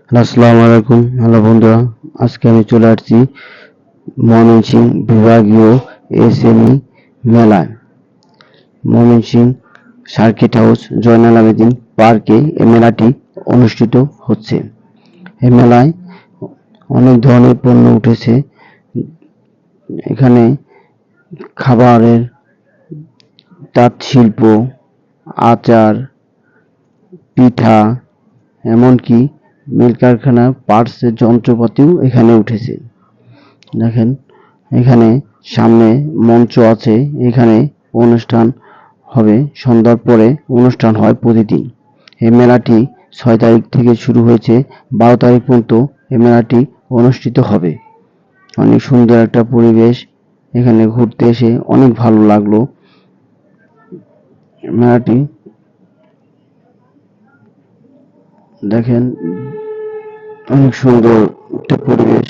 আসসালামু আলাইকুম। হ্যালো বন্ধুরা, আজকে আমি চলে আসছি ময়মনসিংহ বিভাগীয় এসএমই মেলায়। ময়মনসিংহ সার্কিট হাউস জয়নাল আবেদীন পার্কে এই মেলাটি অনুষ্ঠিত হচ্ছে। এই মেলায় অনেক ধরনের পণ্য উঠেছে। এখানে খাবারের, তাঁত শিল্প, আচার, পিঠা, এমনকি মিল কারখানা পার্টসের যন্ত্রপাতিও এখানে উঠেছে। দেখেন, এখানে সামনে মঞ্চ আছে। এখানে অনুষ্ঠান হবে। সন্ধ্যার পরে অনুষ্ঠান হয় প্রতিদিন। এই মেলাটি ৬ তারিখ থেকে শুরু হয়েছে, ১২ তারিখ পর্যন্ত এই মেলাটি অনুষ্ঠিত হবে। অনেক সুন্দর একটা পরিবেশ। এখানে ঘুরতে এসে অনেক ভালো লাগলো। মেলাটি দেখেন, অনেক সুন্দর একটা পরিবেশ।